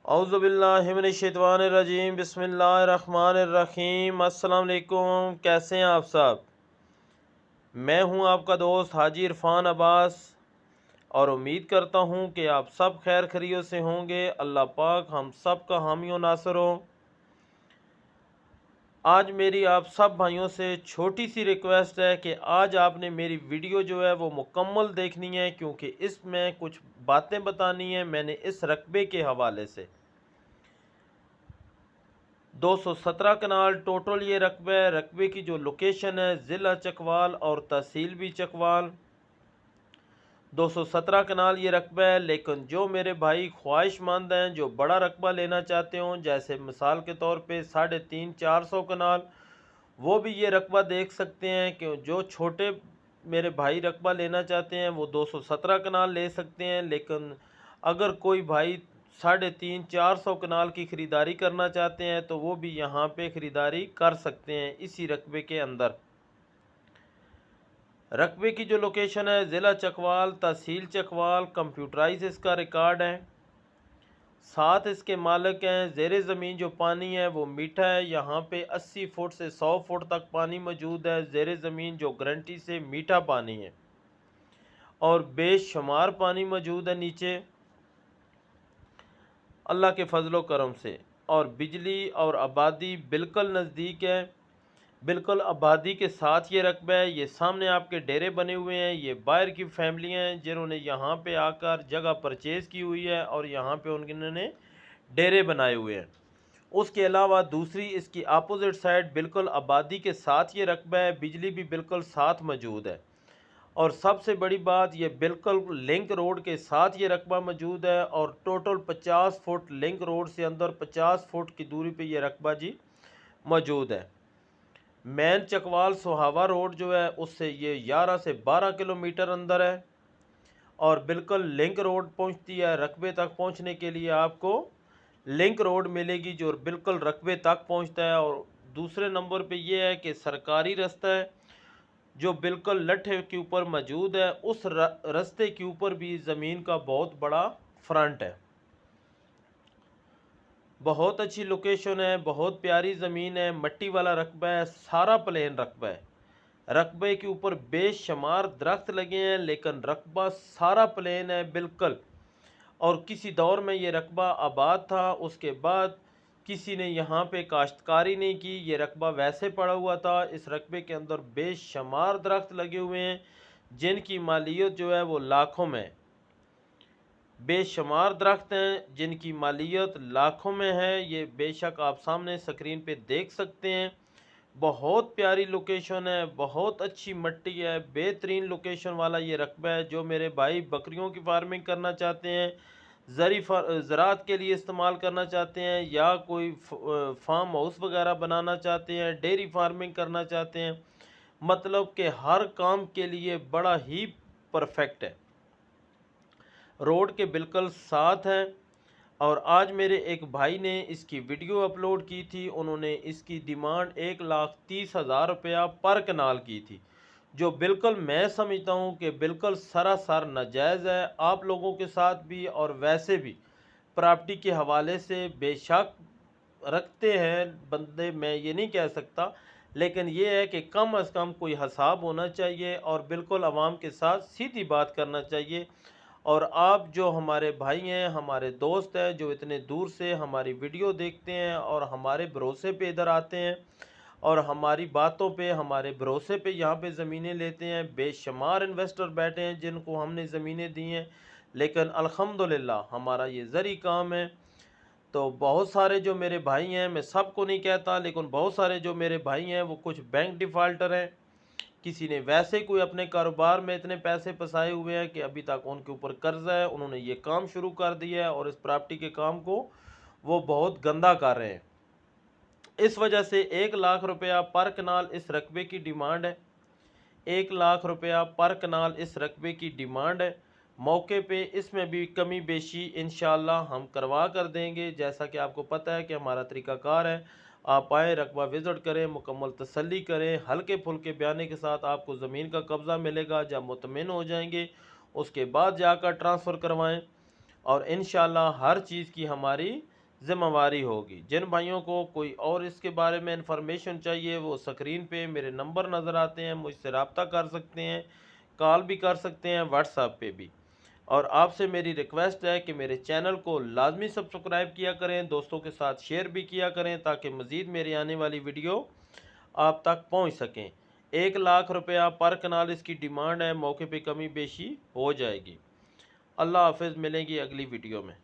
औज़ुबिल्लाहिमिनश्शैतानिर्रजीम बिस्मिल्लाहिर्रहमानिर्रहीम। अस्सलाम वालेकुम। कैसे हैं आप सब? मैं हूं आपका दोस्त हाजी इरफान अब्बास और उम्मीद करता हूं कि आप सब खैर खैरियत से होंगे। अल्लाह पाक हम सब का हामी व नासर हो। आज मेरी आप सब भाइयों से छोटी सी रिक्वेस्ट है कि आज आपने मेरी वीडियो जो है वो मुकम्मल देखनी है, क्योंकि इसमें कुछ बातें बतानी है मैंने इस रकबे के हवाले से। 217 कनाल टोटल ये रकबा है। रकबे की जो लोकेशन है ज़िला चकवाल और तहसील भी चकवाल। 217 कनाल ये रकबा है। लेकिन जो मेरे भाई ख्वाहिशमंद हैं, जो बड़ा रकबा लेना चाहते हों, जैसे मिसाल के तौर पे 350-400 कनाल, वो भी ये रकबा देख सकते हैं। कि जो छोटे मेरे भाई रकबा लेना चाहते हैं वो 217 कनाल ले सकते हैं। लेकिन अगर कोई भाई 350-400 कनाल की ख़रीदारी करना चाहते हैं तो वो भी यहाँ पे ख़रीदारी कर सकते हैं इसी रकबे के अंदर। रकबे की जो लोकेशन है ज़िला चकवाल, तहसील चकवाल, कंप्यूटराइज इसका रिकॉर्ड है। साथ इसके मालिक हैं। ज़ेरे ज़मीन जो पानी है वो मीठा है। यहाँ पे 80 फुट से 100 फुट तक पानी मौजूद है। ज़ेरे ज़मीन जो गारंटी से मीठा पानी है और बेशुमार पानी मौजूद है नीचे अल्लाह के फजलो करम से। और बिजली और आबादी बिल्कुल नज़दीक है, बिल्कुल आबादी के साथ ये रकबा है। ये सामने आपके डेरे बने हुए हैं। ये बाहर की फैमिलियाँ हैं जिन्होंने यहाँ पे आकर जगह परचेज़ की हुई है और यहाँ पे उन्होंने डेरे बनाए हुए हैं। उसके अलावा दूसरी इसकी अपोजिट साइड बिल्कुल आबादी के साथ ये रकबा है। बिजली भी बिल्कुल साथ मौजूद है और सबसे बड़ी बात ये बिल्कुल लिंक रोड के साथ ये रकबा मौजूद है। और टोटल 50 फुट लिंक रोड से अंदर 50 फुट की दूरी पे ये रकबा जी मौजूद है। मैन चकवाल सुहावा रोड जो है उससे ये 11 से 12 किलोमीटर अंदर है और बिल्कुल लिंक रोड पहुंचती है। रकबे तक पहुंचने के लिए आपको लिंक रोड मिलेगी जो बिल्कुल रकबे तक पहुंचता है। और दूसरे नंबर पे ये है कि सरकारी रास्ता है जो बिल्कुल लट्ठे के ऊपर मौजूद है। उस रास्ते के ऊपर भी ज़मीन का बहुत बड़ा फ्रंट है। बहुत अच्छी लोकेशन है, बहुत प्यारी ज़मीन है, मट्टी वाला रकबा है, सारा प्लेन रकबा है। रकबे के ऊपर बेशुमार दरख्त लगे हैं लेकिन रकबा सारा प्लेन है बिल्कुल। और किसी दौर में ये रकबा आबाद था, उसके बाद किसी ने यहाँ पे काश्तकारी नहीं की, ये रकबा वैसे पड़ा हुआ था। इस रकबे के अंदर बेशुमार दरख्त लगे हुए हैं जिनकी मालियत जो है वो लाखों में, बेशुमार दरख्त हैं जिनकी मालियत लाखों में है। ये बेशक आप सामने स्क्रीन पे देख सकते हैं। बहुत प्यारी लोकेशन है, बहुत अच्छी मट्टी है, बेहतरीन लोकेशन वाला ये रकबा है। जो मेरे भाई बकरियों की फार्मिंग करना चाहते हैं, ज़राअत के लिए इस्तेमाल करना चाहते हैं, या कोई फार्म हाउस वगैरह बनाना चाहते हैं, डेयरी फार्मिंग करना चाहते हैं, मतलब कि हर काम के लिए बड़ा ही परफेक्ट है। रोड के बिल्कुल साथ है। और आज मेरे एक भाई ने इसकी वीडियो अपलोड की थी। उन्होंने इसकी डिमांड 1,30,000 रुपया पर कनाल की थी, जो बिल्कुल मैं समझता हूँ कि बिल्कुल सरासर नाजायज़ है। आप लोगों के साथ भी और वैसे भी प्रॉपर्टी के हवाले से बेशक रखते हैं बंदे, मैं ये नहीं कह सकता, लेकिन ये है कि कम अज़ कम कोई हिसाब होना चाहिए और बिल्कुल आवाम के साथ सीधी बात करना चाहिए। और आप जो हमारे भाई हैं, हमारे दोस्त हैं, जो इतने दूर से हमारी वीडियो देखते हैं और हमारे भरोसे पे इधर आते हैं और हमारी बातों पे, हमारे भरोसे पे यहाँ पे ज़मीनें लेते हैं। बेशुमार इन्वेस्टर बैठे हैं जिनको हमने ज़मीनें दी हैं, लेकिन अल्हम्दुलिल्लाह हमारा ये ज़री काम है। तो बहुत सारे जो मेरे भाई हैं, मैं सबको नहीं कहता, लेकिन बहुत सारे जो मेरे भाई हैं वो कुछ बैंक डिफ़ाल्टर हैं। किसी ने वैसे कोई अपने कारोबार में इतने पैसे फंसाए हुए हैं कि अभी तक उनके ऊपर कर्जा है। उन्होंने ये काम शुरू कर दिया है और इस प्रॉपर्टी के काम को वो बहुत गंदा कर रहे हैं। इस वजह से 1,00,000 रुपया पर कनाल इस रकबे की डिमांड है। 1,00,000 रुपया पर कनाल इस रकबे की डिमांड है। मौके पे इसमें भी कमी बेशी इंशाल्लाह हम करवा कर देंगे। जैसा कि आपको पता है कि हमारा तरीक़ाकार है, आप आएँ, रकबा विज़िट करें, मुकम्मल तसल्ली करें, हल्के फुल्के बयाने के साथ आपको ज़मीन का कब्ज़ा मिलेगा। जब मुतमिन हो जाएंगे उसके बाद जाकर ट्रांसफ़र करवाएँ और इंशाल्लाह हर चीज़ की हमारी ज़िम्मेवारी होगी। जिन भाइयों को कोई और इसके बारे में इंफॉर्मेशन चाहिए वो स्क्रीन पे मेरे नंबर नज़र आते हैं, मुझसे रब्ता कर सकते हैं, कॉल भी कर सकते हैं, व्हाट्सएप पे भी। और आपसे मेरी रिक्वेस्ट है कि मेरे चैनल को लाजमी सब्सक्राइब किया करें, दोस्तों के साथ शेयर भी किया करें ताकि मज़ीद मेरी आने वाली वीडियो आप तक पहुंच सकें। 1 लाख रुपया पर कनाल इसकी डिमांड है, मौके पे कमी बेशी हो जाएगी। अल्लाह हाफिज़, मिलेंगी अगली वीडियो में।